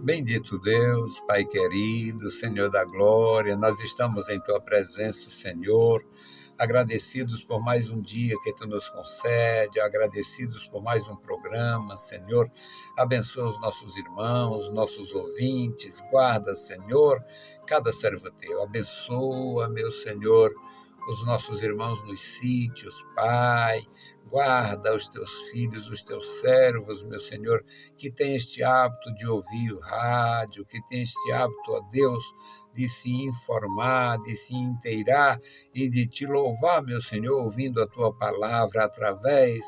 Bendito Deus, Pai querido, Senhor da glória, nós estamos em Tua presença, Senhor, agradecidos por mais um dia que Tu nos concede, agradecidos por mais um programa, Senhor, abençoa os nossos irmãos, nossos ouvintes, guarda, Senhor, cada servo Teu, abençoa, meu Senhor, os nossos irmãos nos sítios, Pai, guarda os Teus filhos, os Teus servos, meu Senhor, que tem este hábito de ouvir o rádio, que tem este hábito, ó Deus, de se informar, de se inteirar e de te louvar, meu Senhor, ouvindo a tua palavra através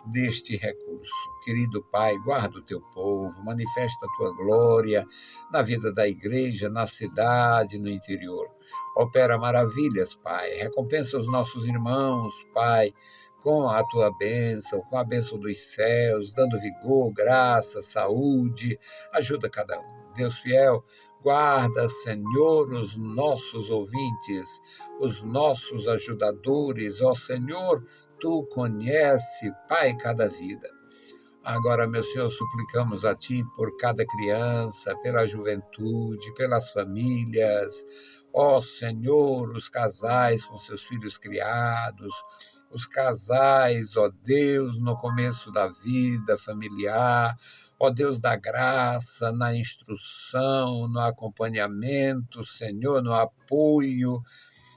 deste recurso. Querido Pai, guarda o teu povo, manifesta a tua glória na vida da igreja, na cidade, no interior. Opera maravilhas, Pai. Recompensa os nossos irmãos, Pai, com a tua bênção, com a bênção dos céus, dando vigor, graça, saúde, ajuda cada um. Deus fiel, guarda, Senhor, os nossos ouvintes, os nossos ajudadores, ó Senhor, tu conhece, Pai, cada vida. Agora, meu Senhor, suplicamos a Ti por cada criança, pela juventude, pelas famílias, ó Senhor, os casais com seus filhos criados, os casais, ó Deus, no começo da vida familiar, ó Deus da graça, na instrução, no acompanhamento, Senhor, no apoio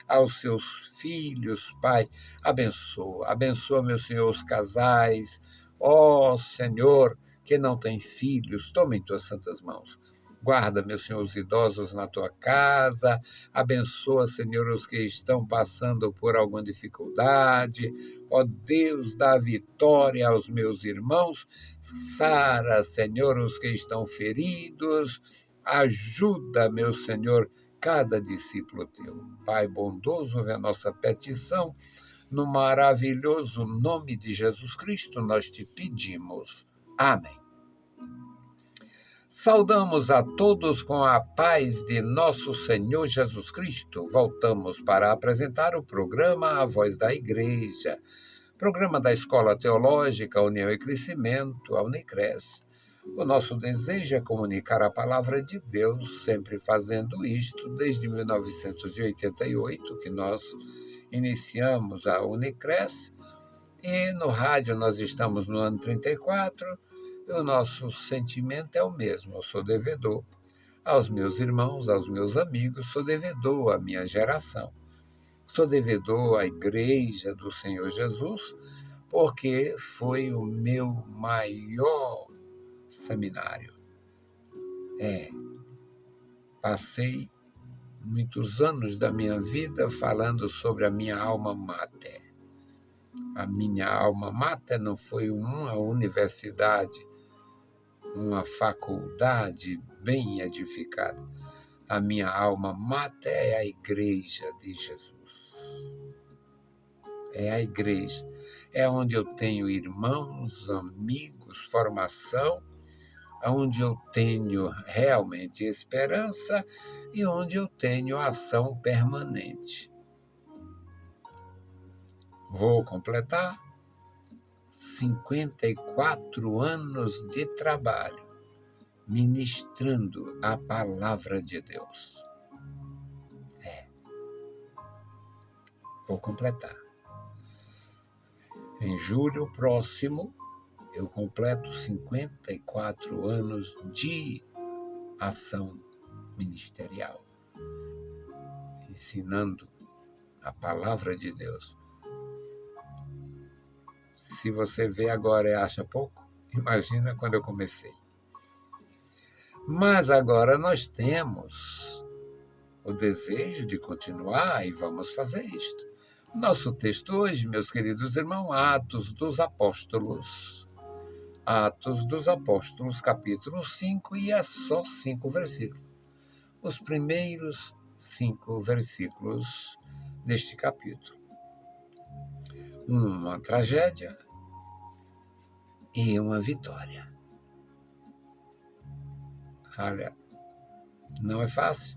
aos seus filhos, Pai. Abençoa, meu Senhor, os casais, ó Senhor, que não tem filhos, toma em tuas santas mãos. Guarda, meu Senhor, os idosos na tua casa, abençoa, Senhor, os que estão passando por alguma dificuldade, ó Deus, dá vitória aos meus irmãos, sara, Senhor, os que estão feridos, ajuda, meu Senhor, cada discípulo teu. Pai bondoso, ouve a nossa petição, no maravilhoso nome de Jesus Cristo nós te pedimos. Amém. Saudamos a todos com a paz de nosso Senhor Jesus Cristo. Voltamos para apresentar o programa A Voz da Igreja, programa da Escola Teológica União e Crescimento, a Unicres. O nosso desejo é comunicar a palavra de Deus, sempre fazendo isto desde 1988, que nós iniciamos a Unicres, e no rádio nós estamos no ano 34, e o nosso sentimento é o mesmo. Eu sou devedor aos meus irmãos, aos meus amigos, sou devedor à minha geração, sou devedor à Igreja do Senhor Jesus, porque foi o meu maior seminário. Passei muitos anos da minha vida falando sobre a minha alma mater. A minha alma mater não foi uma universidade, uma faculdade bem edificada. A minha alma mater é a Igreja de Jesus. É a igreja. É onde eu tenho irmãos, amigos, formação, onde eu tenho realmente esperança e onde eu tenho ação permanente. Vou completar 54 anos de trabalho ministrando a palavra de Deus. Vou completar. Em julho próximo, eu completo 54 anos de ação ministerial, ensinando a palavra de Deus. Se você vê agora e acha pouco, imagina quando eu comecei. Mas agora nós temos o desejo de continuar e vamos fazer isto. Nosso texto hoje, meus queridos irmãos, Atos dos Apóstolos. Atos dos Apóstolos, capítulo 5, e é só 5 versículos. Os primeiros 5 versículos deste capítulo. Uma tragédia e uma vitória. Olha, não é fácil,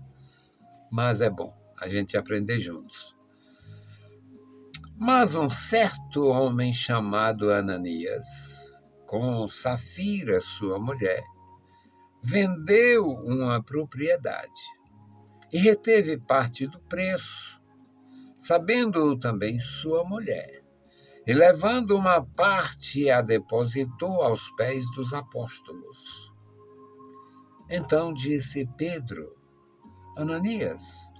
mas é bom a gente aprender juntos. Mas um certo homem chamado Ananias, com Safira, sua mulher, vendeu uma propriedade e reteve parte do preço, sabendo também sua mulher. E levando uma parte, a depositou aos pés dos apóstolos. Então disse Pedro: Ananias,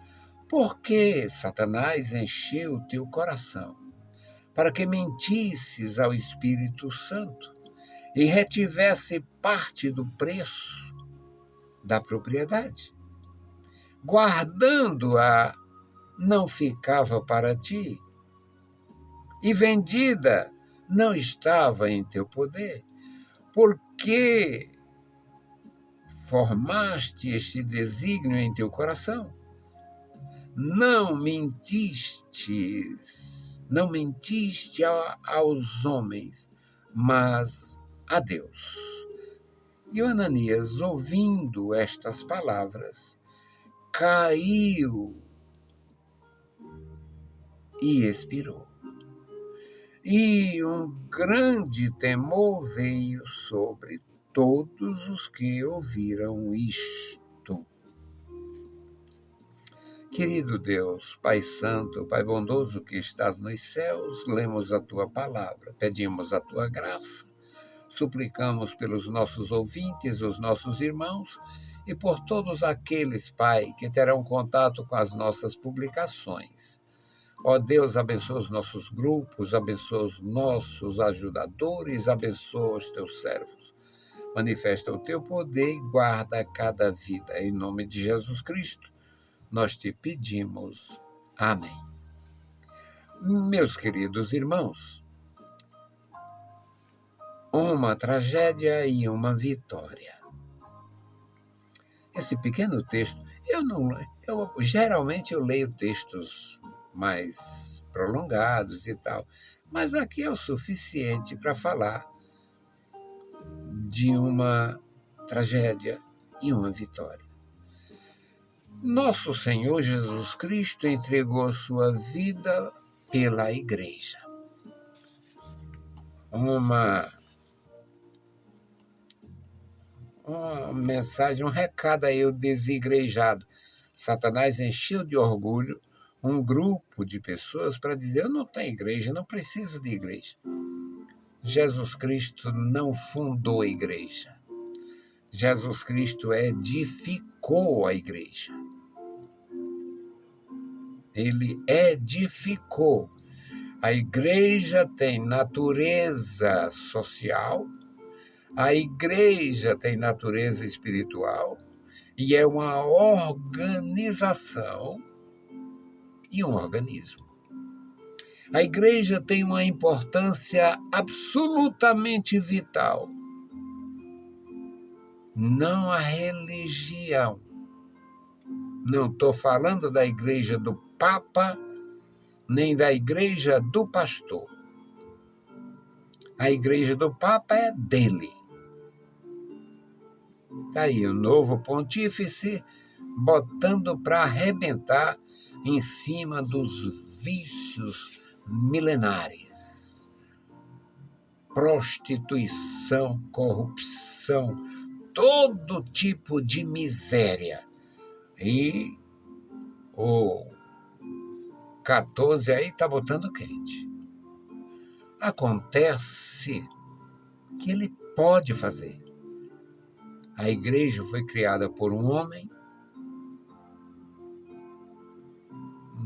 por que Satanás encheu o teu coração, para que mentisses ao Espírito Santo e retivesse parte do preço da propriedade? Guardando-a, não ficava para ti, e vendida não estava em teu poder, porque formaste este desígnio em teu coração. Não mentiste aos homens, mas a Deus. E o Ananias, ouvindo estas palavras, caiu e expirou. E um grande temor veio sobre todos os que ouviram isto. Querido Deus, Pai Santo, Pai bondoso que estás nos céus, lemos a Tua palavra, pedimos a Tua graça, suplicamos pelos nossos ouvintes, os nossos irmãos, e por todos aqueles, Pai, que terão contato com as nossas publicações. Ó Deus, abençoa os nossos grupos, abençoa os nossos ajudadores, abençoa os teus servos. Manifesta o teu poder e guarda cada vida. Em nome de Jesus Cristo, nós te pedimos. Amém. Meus queridos irmãos, uma tragédia e uma vitória. Esse pequeno texto, geralmente eu leio textos mais prolongados e tal, mas aqui é o suficiente para falar de uma tragédia e uma vitória. Nosso Senhor Jesus Cristo entregou sua vida pela igreja. Uma mensagem, um recado aí ao desigrejado. Satanás encheu de orgulho um grupo de pessoas para dizer: eu não tenho igreja, não preciso de igreja. Jesus Cristo não fundou a igreja. Jesus Cristo edificou a igreja. Ele edificou. A igreja tem natureza social, a igreja tem natureza espiritual e é uma organização e um organismo. A igreja tem uma importância absolutamente vital. Não a religião. Não estou falando da igreja do Papa, nem da igreja do pastor. A igreja do Papa é dele. Está aí o novo pontífice botando para arrebentar em cima dos vícios milenares. Prostituição, corrupção, todo tipo de miséria. E o 14 aí está botando quente. Acontece que ele pode fazer. A igreja foi criada por um homem,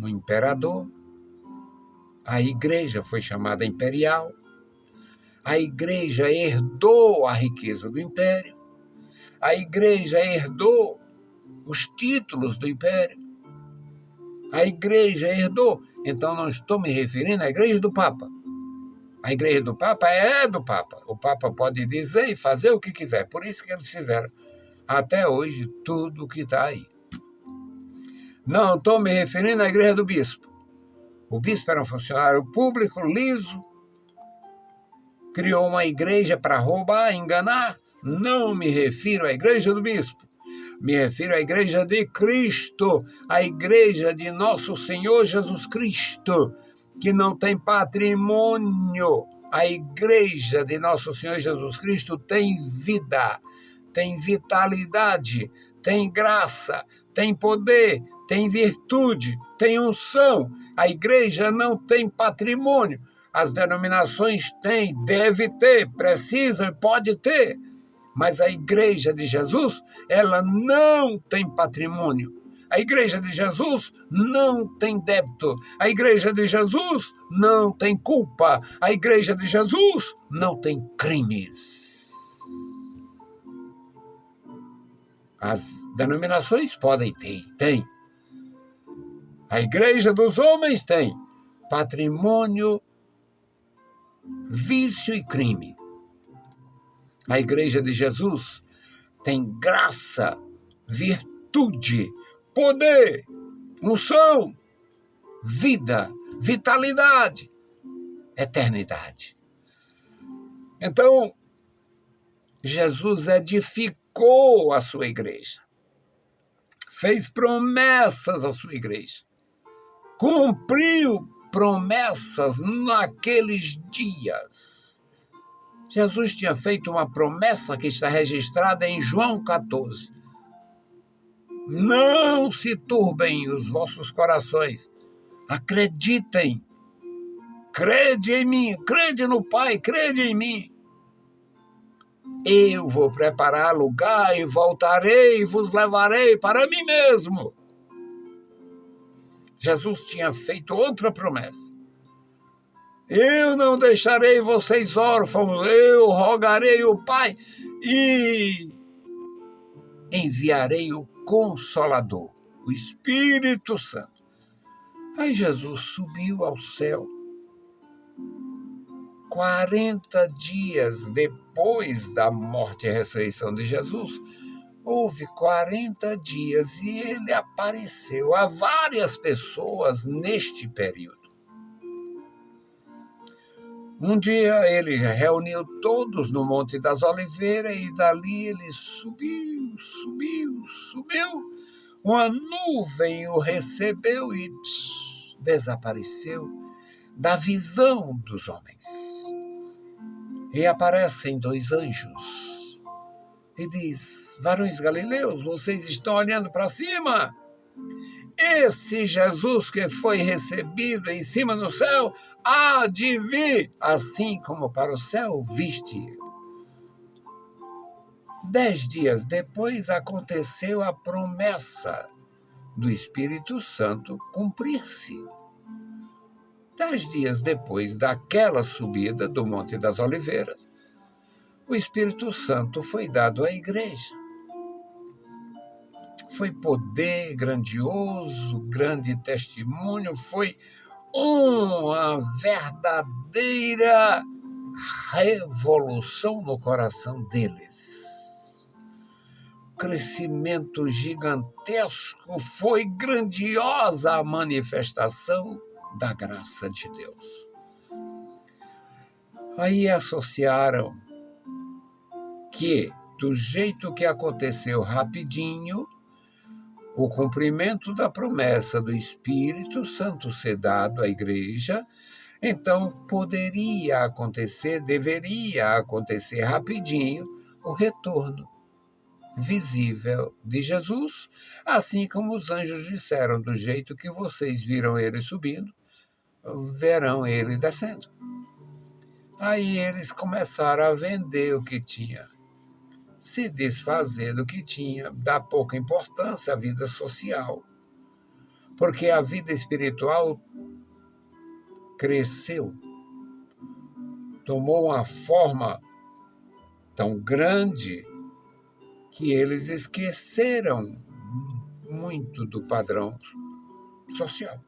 um imperador. A igreja foi chamada imperial. A igreja herdou a riqueza do império. A igreja herdou os títulos do império. A igreja herdou. Então, não estou me referindo à igreja do Papa. A igreja do Papa é do Papa. O Papa pode dizer e fazer o que quiser. Por isso que eles fizeram, até hoje, tudo o que está aí. Não estou me referindo à igreja do bispo. O bispo era um funcionário público, liso, criou uma igreja para roubar, enganar. Não me refiro à igreja do bispo. Me refiro à igreja de Cristo, a igreja de nosso Senhor Jesus Cristo, que não tem patrimônio. A igreja de nosso Senhor Jesus Cristo tem vida, tem vitalidade, tem graça, tem poder, tem virtude, tem unção. A igreja não tem patrimônio. As denominações têm, deve ter, precisam e pode ter. Mas a igreja de Jesus, ela não tem patrimônio. A igreja de Jesus não tem débito. A igreja de Jesus não tem culpa. A igreja de Jesus não tem crimes. As denominações podem ter, tem. A igreja dos homens tem patrimônio, vício e crime. A igreja de Jesus tem graça, virtude, poder, unção, vida, vitalidade, eternidade. Então, Jesus edificou a sua igreja, fez promessas à sua igreja, cumpriu promessas naqueles dias. Jesus tinha feito uma promessa que está registrada em João 14. Não se turbem os vossos corações. Acreditem. Crede em mim. Crede no Pai. Crede em mim. Eu vou preparar lugar e voltarei e vos levarei para mim mesmo. Jesus tinha feito outra promessa. Eu não deixarei vocês órfãos, eu rogarei o Pai e enviarei o Consolador, o Espírito Santo. Aí Jesus subiu ao céu. 40 dias depois da morte e ressurreição de Jesus, houve 40 dias e ele apareceu a várias pessoas neste período. Um dia ele reuniu todos no Monte das Oliveiras e dali ele subiu. Uma nuvem o recebeu e desapareceu da visão dos homens. E aparecem 2 anjos e diz: varões galileus, vocês estão olhando para cima? Esse Jesus que foi recebido em cima no céu, há de vir, assim como para o céu viste. 10 dias depois aconteceu a promessa do Espírito Santo cumprir-se. 10 dias depois daquela subida do Monte das Oliveiras, o Espírito Santo foi dado à igreja. Foi poder grandioso, grande testemunho, foi uma verdadeira revolução no coração deles. Crescimento gigantesco, foi grandiosa a manifestação da graça de Deus. Aí associaram que, do jeito que aconteceu rapidinho, o cumprimento da promessa do Espírito Santo ser dado à igreja, então poderia acontecer, deveria acontecer rapidinho, o retorno visível de Jesus, assim como os anjos disseram, do jeito que vocês viram ele subindo, verão ele descendo. Aí eles começaram a vender o que tinha, se desfazer do que tinha, dar pouca importância à vida social, porque a vida espiritual cresceu, tomou uma forma tão grande que eles esqueceram muito do padrão social.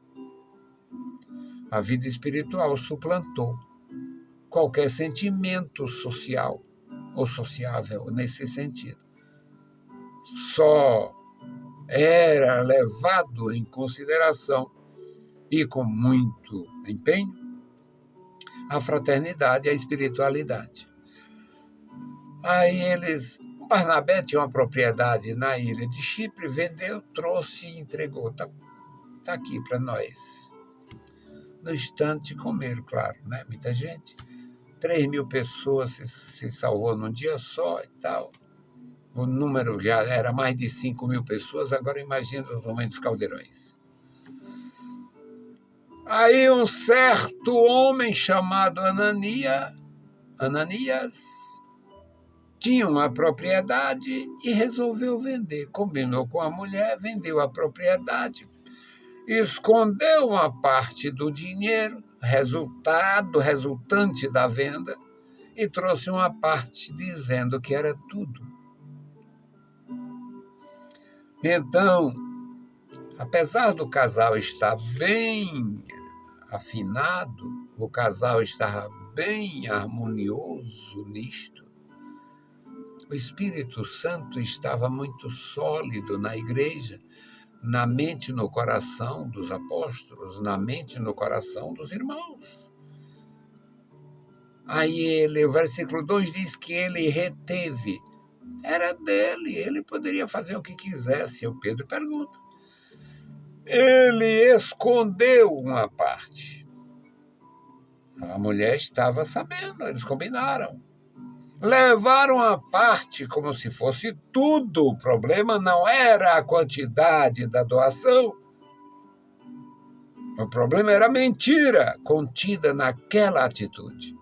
A vida espiritual suplantou qualquer sentimento social ou sociável nesse sentido. Só era levado em consideração e com muito empenho a fraternidade e a espiritualidade. Aí Barnabé tinha uma propriedade na ilha de Chipre, vendeu, trouxe e entregou. Tá aqui para nós. No instante comeram, claro, né? Muita gente. 3.000 pessoas se salvou num dia só e tal. O número já era mais de 5.000 pessoas, agora imagina o tamanho dos caldeirões. Aí um certo homem chamado Ananias tinha uma propriedade e resolveu vender. Combinou com a mulher, vendeu a propriedade, escondeu uma parte do dinheiro, resultante da venda, e trouxe uma parte dizendo que era tudo. Então, apesar do casal estar bem afinado, o casal estava bem harmonioso nisto, o Espírito Santo estava muito sólido na igreja, na mente e no coração dos apóstolos, na mente e no coração dos irmãos. Aí o versículo 2 diz que ele reteve. Era dele, ele poderia fazer o que quisesse. O Pedro pergunta. Ele escondeu uma parte. A mulher estava sabendo, eles combinaram. Levaram a parte como se fosse tudo. O problema não era a quantidade da doação. O problema era a mentira contida naquela atitude.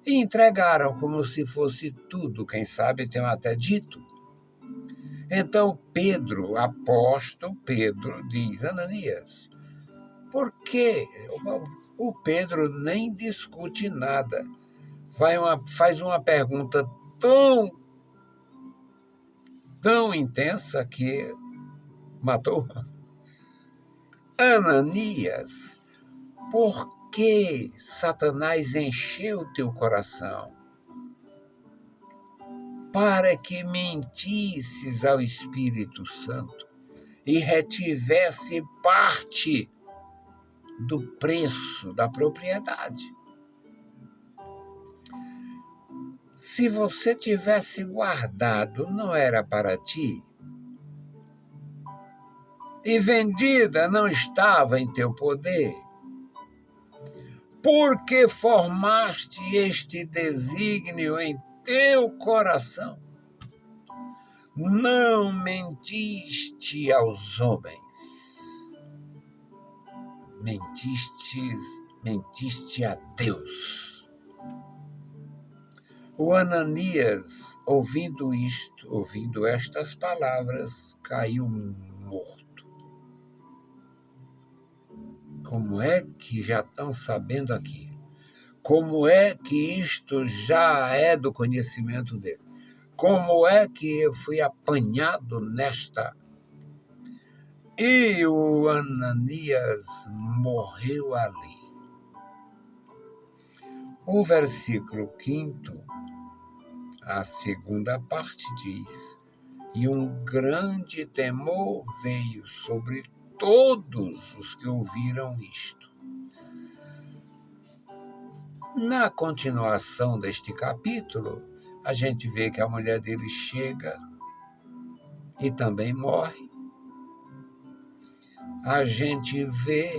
E entregaram como se fosse tudo. Quem sabe tem até dito. Então Pedro, apóstolo Pedro, diz, Ananias, por quê? O Pedro nem discute nada. Faz uma pergunta tão intensa que matou. Ananias, por que Satanás encheu o teu coração? Para que mentisses ao Espírito Santo e retivesse parte do preço da propriedade. Se você tivesse guardado, não era para ti? E vendida não estava em teu poder? Por que formaste este desígnio em teu coração? Não mentiste aos homens, mentiste a Deus. O Ananias, ouvindo estas palavras, caiu morto. Como é que já estão sabendo aqui? Como é que isto já é do conhecimento dele? Como é que eu fui apanhado nesta? E o Ananias morreu ali. O versículo 5, a segunda parte diz, e um grande temor veio sobre todos os que ouviram isto. Na continuação deste capítulo, a gente vê que a mulher dele chega e também morre. A gente vê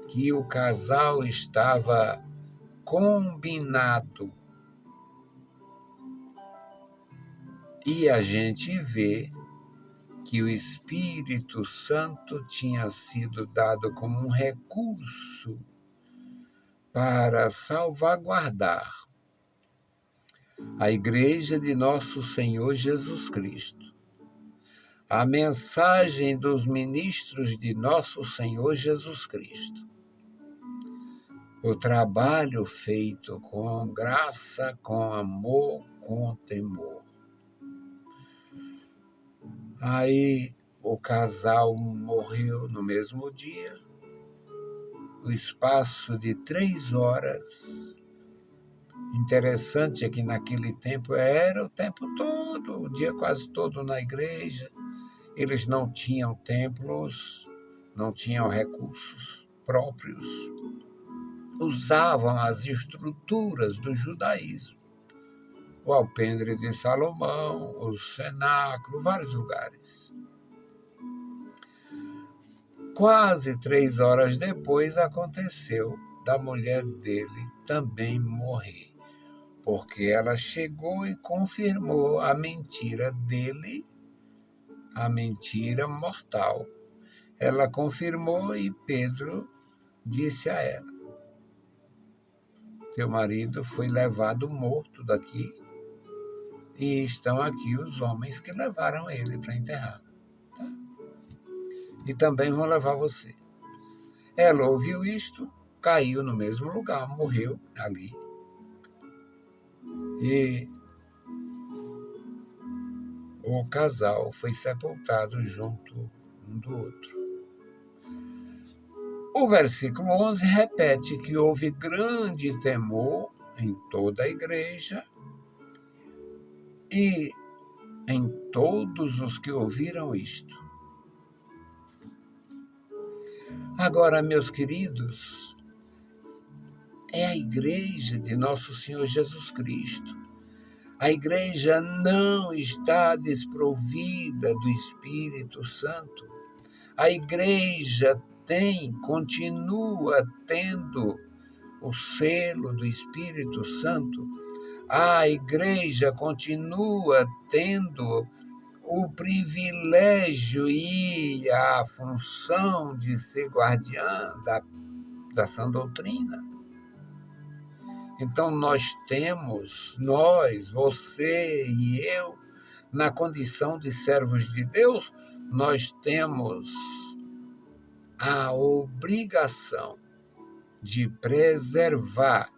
que o casal estava combinado. E a gente vê que o Espírito Santo tinha sido dado como um recurso para salvaguardar a Igreja de Nosso Senhor Jesus Cristo, a mensagem dos ministros de Nosso Senhor Jesus Cristo, o trabalho feito com graça, com amor, com temor. Aí o casal morreu no mesmo dia, no espaço de 3 horas. Interessante é que naquele tempo era o tempo todo, o dia quase todo na igreja. Eles não tinham templos, não tinham recursos próprios. Usavam as estruturas do judaísmo. O alpendre de Salomão, o cenáculo, vários lugares. Quase 3 horas depois aconteceu da mulher dele também morrer, porque ela chegou e confirmou a mentira dele, a mentira mortal. Ela confirmou e Pedro disse a ela: teu marido foi levado morto daqui e estão aqui os homens que levaram ele para enterrar. Tá? E também vão levar você. Ela ouviu isto, caiu no mesmo lugar, morreu ali. E o casal foi sepultado junto um do outro. O versículo 11 repete que houve grande temor em toda a igreja e em todos os que ouviram isto. Agora, meus queridos, é a igreja de nosso Senhor Jesus Cristo. A igreja não está desprovida do Espírito Santo. A igreja continua tendo o selo do Espírito Santo. A igreja continua tendo o privilégio e a função de ser guardiã da sã doutrina. Então você e eu, na condição de servos de Deus, nós temos a obrigação de preservar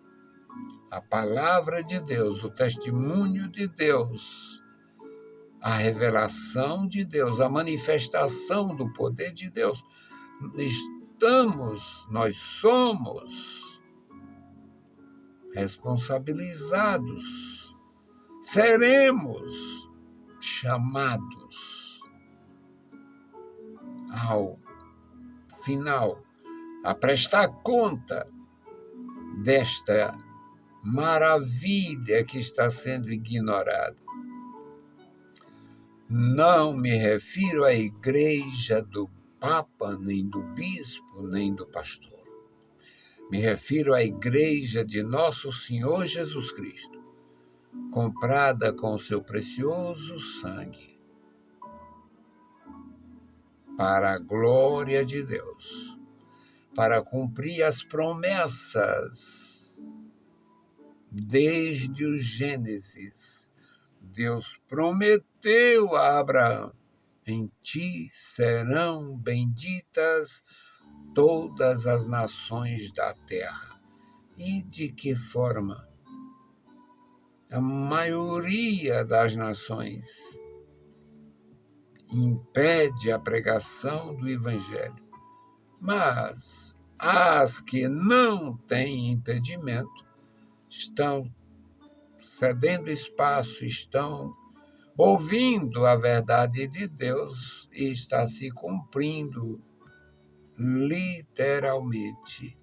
a palavra de Deus, o testemunho de Deus, a revelação de Deus, a manifestação do poder de Deus. Nós somos responsabilizados, seremos chamados ao final a prestar conta desta maravilha que está sendo ignorada. Não me refiro à igreja do Papa, nem do bispo, nem do pastor. Me refiro à igreja de nosso Senhor Jesus Cristo, comprada com o seu precioso sangue, para a glória de Deus, para cumprir as promessas. Desde o Gênesis, Deus prometeu a Abraão: em ti serão benditas todas as nações da terra. E de que forma? A maioria das nações impede a pregação do Evangelho, mas as que não têm impedimento estão cedendo espaço, estão ouvindo a verdade de Deus e está se cumprindo literalmente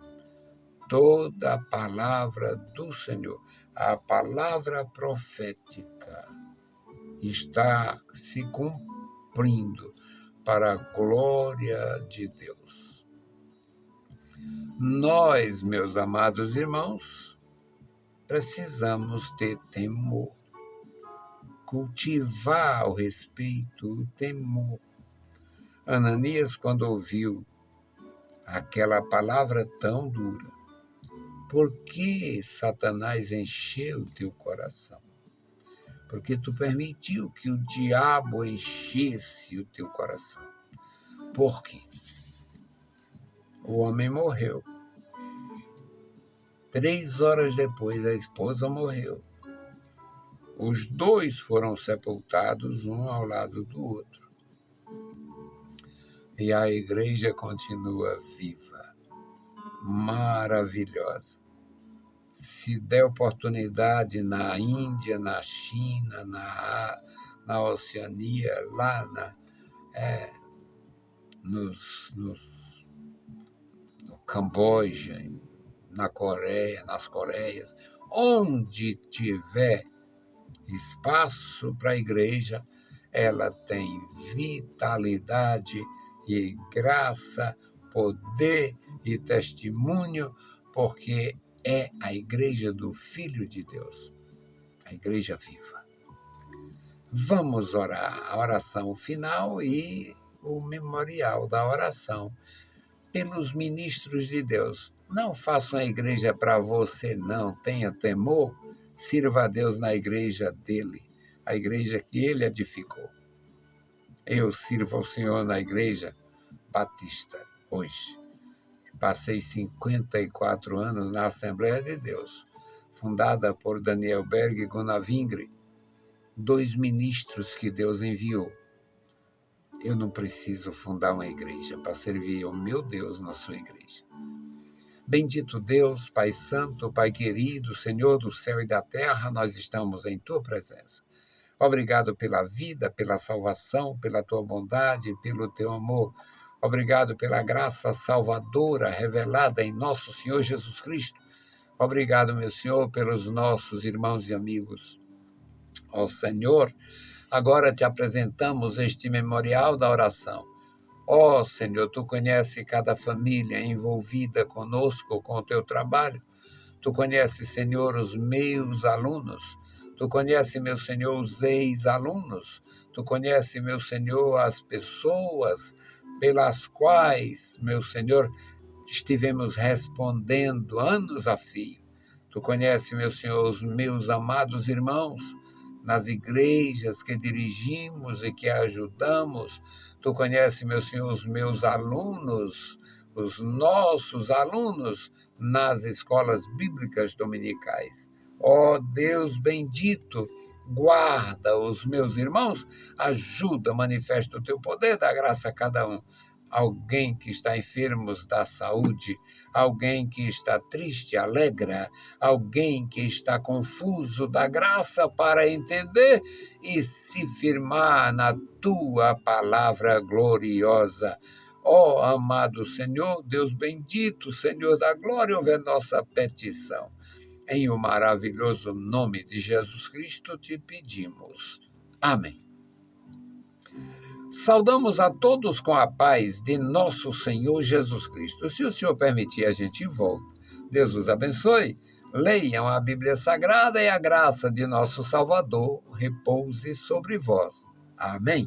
toda a palavra do Senhor. A palavra profética está se cumprindo para a glória de Deus. Nós, meus amados irmãos, precisamos ter temor, cultivar o respeito, o temor. Ananias, quando ouviu aquela palavra tão dura, por que Satanás encheu o teu coração? Porque tu permitiu que o diabo enchesse o teu coração. Por quê? O homem morreu. 3 horas depois, a esposa morreu. Os dois foram sepultados, um ao lado do outro. E a igreja continua viva, maravilhosa. Se der oportunidade na Índia, na China, na Oceania, lá no Camboja, na Coreia, nas Coreias, onde tiver espaço para a igreja, ela tem vitalidade e graça, poder e testemunho, porque é a igreja do Filho de Deus. a igreja viva. Vamos orar a oração final e o memorial da oração pelos ministros de Deus. Não faça uma igreja para você, não. Tenha temor. Sirva a Deus na igreja dele, a igreja que ele edificou. Eu sirvo ao Senhor na igreja batista hoje. Passei 54 anos na Assembleia de Deus, fundada por Daniel Berg e Gunnar Wingre, 2 ministros que Deus enviou. Eu não preciso fundar uma igreja para servir ao meu Deus na sua igreja. Bendito Deus, Pai Santo, Pai querido, Senhor do céu e da terra, nós estamos em Tua presença. Obrigado pela vida, pela salvação, pela Tua bondade, pelo Teu amor. Obrigado pela graça salvadora revelada em nosso Senhor Jesus Cristo. Obrigado, meu Senhor, pelos nossos irmãos e amigos. Ó Senhor, agora te apresentamos este memorial da oração. Ó Senhor, Tu conheces cada família envolvida conosco, com o Teu trabalho. Tu conheces, Senhor, os meus alunos. Tu conheces, meu Senhor, os ex-alunos. Tu conheces, meu Senhor, as pessoas pelas quais, meu Senhor, estivemos respondendo anos a fio. Tu conheces, meu Senhor, os meus amados irmãos nas igrejas que dirigimos e que ajudamos. Tu conheces, meu Senhor, os meus alunos, os nossos alunos nas escolas bíblicas dominicais. Ó Deus bendito, guarda os meus irmãos, ajuda, manifesta o teu poder, dá graça a cada um. Alguém que está enfermo da saúde, alguém que está triste, alegra, alguém que está confuso, dá graça para entender e se firmar na tua palavra gloriosa. Ó amado Senhor, Deus bendito, Senhor da glória, ouve a nossa petição. Em o maravilhoso nome de Jesus Cristo te pedimos. Amém. Saudamos a todos com a paz de nosso Senhor Jesus Cristo. Se o Senhor permitir, a gente volta. Deus os abençoe. Leiam a Bíblia Sagrada e a graça de nosso Salvador repouse sobre vós. Amém.